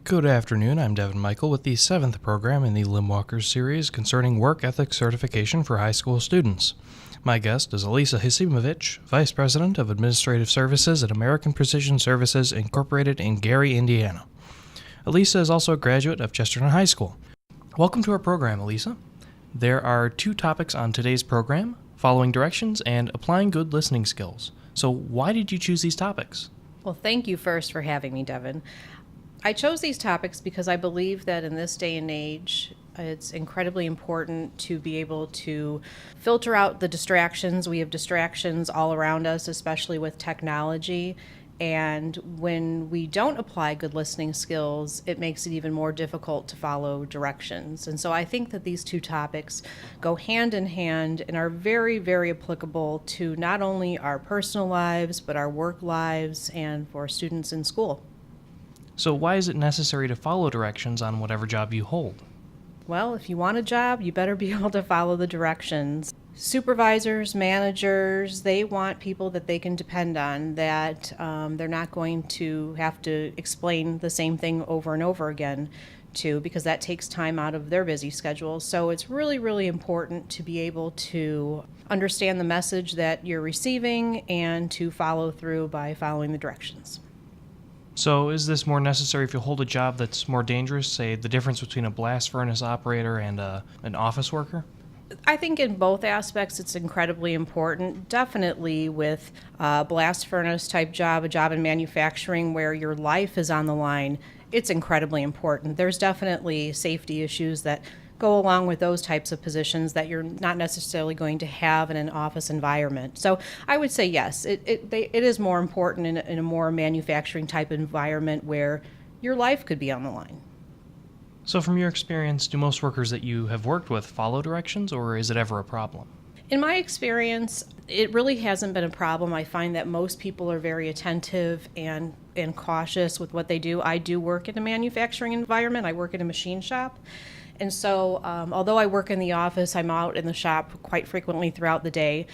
Good afternoon, I'm Devin Michael with the 7th program in the Limwalkers series concerning work ethic certification for high school students. My guest is Elisa Hasimovich, Vice President of Administrative Services at American Precision Services Incorporated in Gary, Indiana. Elisa is also a graduate of Chesterton High School. Welcome to our program, Elisa. There are 2 topics on today's program, following directions and applying good listening skills. So why did you choose these topics? Well, thank you first for having me, Devin. I chose these topics because I believe that in this day and age, it's incredibly important to be able to filter out the distractions. We have distractions all around us, especially with technology. And when we don't apply good listening skills, it makes it even more difficult to follow directions. And so I think that these 2 topics go hand in hand and are very, very applicable to not only our personal lives, but our work lives and for students in school. So why is it necessary to follow directions on whatever job you hold? Well, if you want a job, you better be able to follow the directions. Supervisors, managers, they want people that they can depend on, that they're not going to have to explain the same thing over and over again to, because that takes time out of their busy schedule. So it's really, really important to be able to understand the message that you're receiving and to follow through by following the directions. So is this more necessary if you hold a job that's more dangerous, say the difference between a blast furnace operator and an office worker? I think in both aspects it's incredibly important. Definitely with a blast furnace type job, a job in manufacturing where your life is on the line, it's incredibly important. There's definitely safety issues that go along with those types of positions that you're not necessarily going to have in an office environment. So I would say yes, it is more important in a more manufacturing type environment where your life could be on the line. So from your experience, do most workers that you have worked with follow directions, or is it ever a problem? In my experience, it really hasn't been a problem. I find that most people are very attentive and cautious with what they do. I do work in a manufacturing environment. I work in a machine shop. And so although I work in the office, I'm out in the shop quite frequently throughout the day.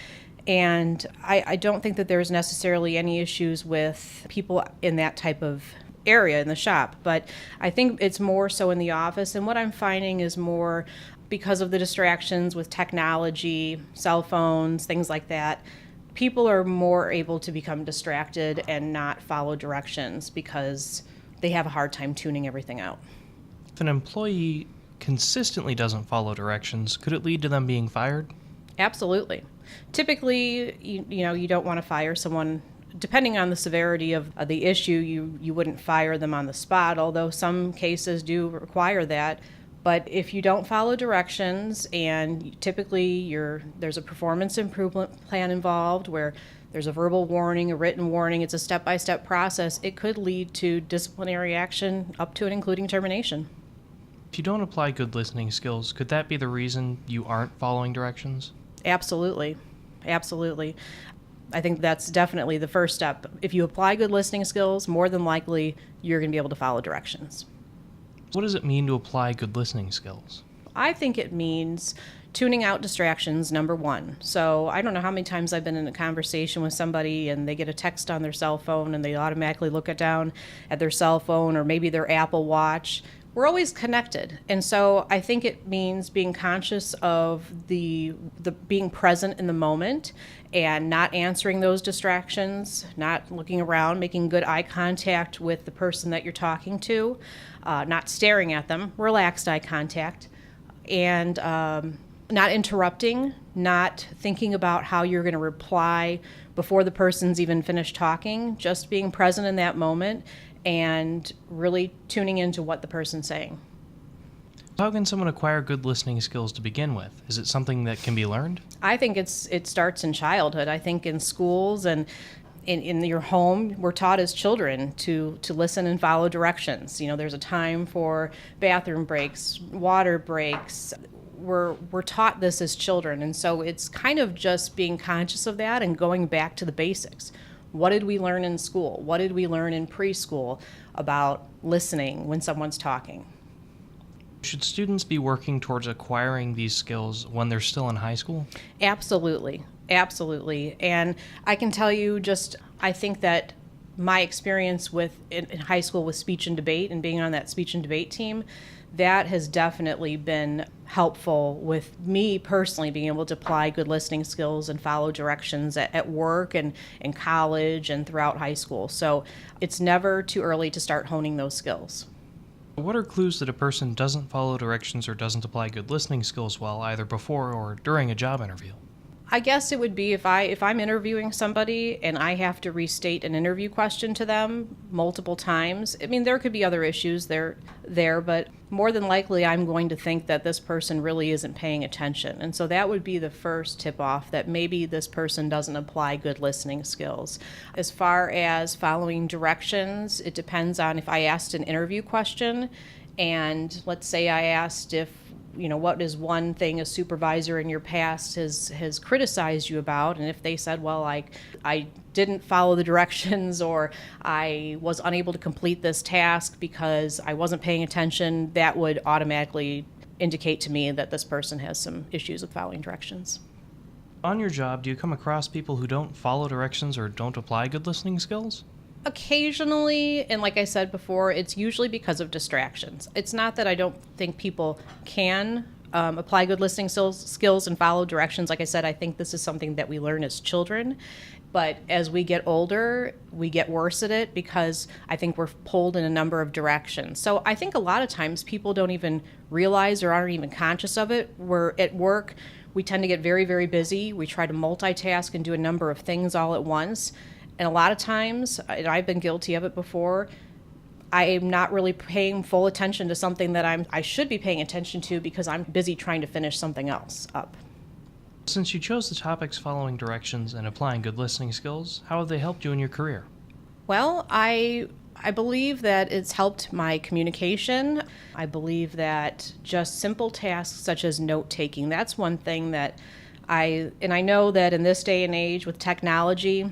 And I don't think that there's necessarily any issues with people in that type of area in the shop. But I think it's more so in the office. And what I'm finding is more because of the distractions with technology, cell phones, things like that. People are more able to become distracted and not follow directions because they have a hard time tuning everything out. If an employee consistently doesn't follow directions, could it lead to them being fired? Absolutely. Typically, you don't want to fire someone. Depending on the severity of the issue, you wouldn't fire them on the spot, although some cases do require that. But if you don't follow directions, and typically there's a performance improvement plan involved where there's a verbal warning, a written warning, it's a step-by-step process, it could lead to disciplinary action up to and including termination. If you don't apply good listening skills, could that be the reason you aren't following directions? Absolutely. Absolutely. I think that's definitely the first step. If you apply good listening skills, more than likely you're going to be able to follow directions. What does it mean to apply good listening skills? I think it means tuning out distractions, number 1. So I don't know how many times I've been in a conversation with somebody and they get a text on their cell phone and they automatically look down at their cell phone or maybe their Apple Watch. We're always connected. And so I think it means being conscious of the being present in the moment and not answering those distractions, not looking around, making good eye contact with the person that you're talking to, not staring at them, relaxed eye contact, and not interrupting, not thinking about how you're going to reply before the person's even finished talking, just being present in that moment and really tuning into what the person's saying. How can someone acquire good listening skills to begin with? Is it something that can be learned? I think it starts in childhood. I think in schools and in your home, we're taught as children to listen and follow directions. There's a time for bathroom breaks, water breaks. We're taught this as children, and so it's kind of just being conscious of that and going back to the basics. What did we learn in school? What did we learn in preschool about listening when someone's talking? Should students be working towards acquiring these skills when they're still in high school? Absolutely. Absolutely. And I can tell you I think that my experience in high school with speech and debate and being on that speech and debate team, that has definitely been helpful with me personally being able to apply good listening skills and follow directions at work and in college and throughout high school. So it's never too early to start honing those skills. What are clues that a person doesn't follow directions or doesn't apply good listening skills well, either before or during a job interview? I guess it would be if I'm interviewing somebody and I have to restate an interview question to them multiple times. I mean, there could be other issues there, but more than likely I'm going to think that this person really isn't paying attention. And so that would be the first tip off that maybe this person doesn't apply good listening skills. As far as following directions, it depends on if I asked an interview question, and let's say I asked what is one thing a supervisor in your past has criticized you about, and if they said, well, I didn't follow the directions, or I was unable to complete this task because I wasn't paying attention, that would automatically indicate to me that this person has some issues with following directions. On your job, do you come across people who don't follow directions or don't apply good listening skills? Occasionally, and like I said before, it's usually because of distractions. It's not that I don't think people can apply good listening skills and follow directions. Like I said, I think this is something that we learn as children. But as we get older, we get worse at it because I think we're pulled in a number of directions. So I think a lot of times people don't even realize or aren't even conscious of it. We're at work, we tend to get very, very busy. We try to multitask and do a number of things all at once. And a lot of times, and I've been guilty of it before, I am not really paying full attention to something that I should be paying attention to because I'm busy trying to finish something else up. Since you chose the topics following directions and applying good listening skills, how have they helped you in your career? Well, I believe that it's helped my communication. I believe that just simple tasks such as note-taking, that's one thing that I know that in this day and age with technology,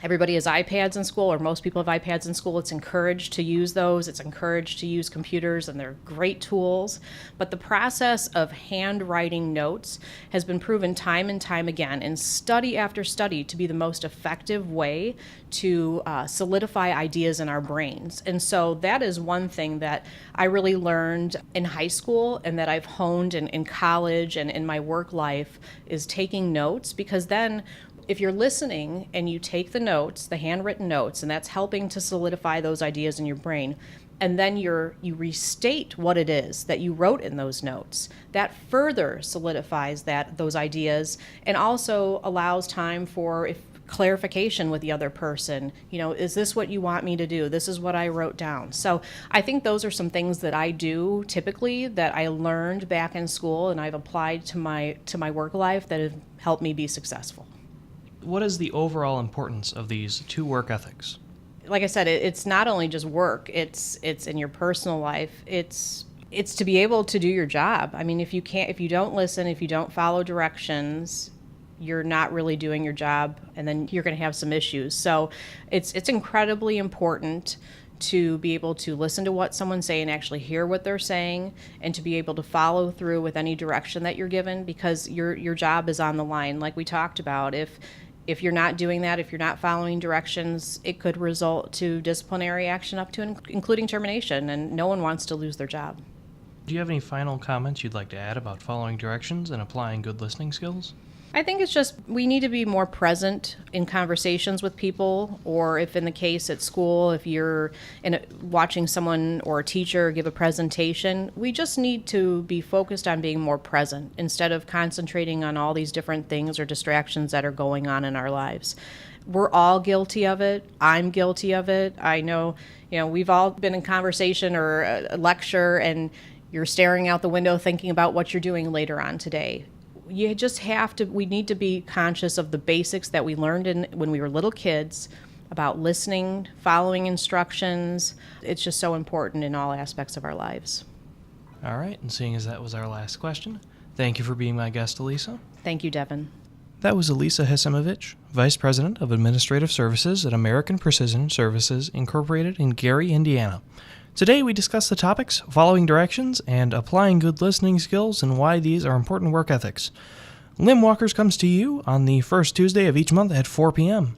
everybody has iPads in school, or most people have iPads in school. It's encouraged to use those. It's encouraged to use computers, and they're great tools. But the process of handwriting notes has been proven time and time again in study after study to be the most effective way to solidify ideas in our brains. And so that is one thing that I really learned in high school and that I've honed in college and in my work life is taking notes, because then if you're listening and you take the notes, the handwritten notes, and that's helping to solidify those ideas in your brain, and then you restate what it is that you wrote in those notes, that further solidifies those ideas and also allows time for clarification with the other person. Is this what you want me to do? This is what I wrote down. So I think those are some things that I do typically that I learned back in school and I've applied to my work life that have helped me be successful. What is the overall importance of these two work ethics? Like I said, it's not only just work, it's in your personal life. It's to be able to do your job. I mean, if you don't listen, if you don't follow directions, you're not really doing your job, and then you're going to have some issues. So it's incredibly important to be able to listen to what someone's saying, actually hear what they're saying, and to be able to follow through with any direction that you're given, because your job is on the line. Like we talked about, if you're not doing that, if you're not following directions, it could result to disciplinary action up to and including termination, and no one wants to lose their job. Do you have any final comments you'd like to add about following directions and applying good listening skills? I think it's just we need to be more present in conversations with people, or if in the case at school, if you're watching someone or a teacher give a presentation, we just need to be focused on being more present instead of concentrating on all these different things or distractions that are going on in our lives. We're all guilty of it. I'm guilty of it. I know, we've all been in conversation or a lecture and you're staring out the window thinking about what you're doing later on today. We need to be conscious of the basics that we learned when we were little kids about listening, following instructions. It's just so important in all aspects of our lives. All right, and seeing as that was our last question, thank you for being my guest, Elisa. Thank you, Devin. That was Elisa Hisimovich, Vice President of Administrative Services at American Precision Services, Incorporated in Gary, Indiana. Today we discussed the topics following directions and applying good listening skills and why these are important work ethics. Limb Walkers comes to you on the first Tuesday of each month at 4 p.m.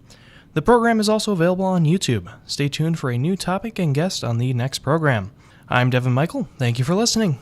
The program is also available on YouTube. Stay tuned for a new topic and guest on the next program. I'm Devin Michael. Thank you for listening.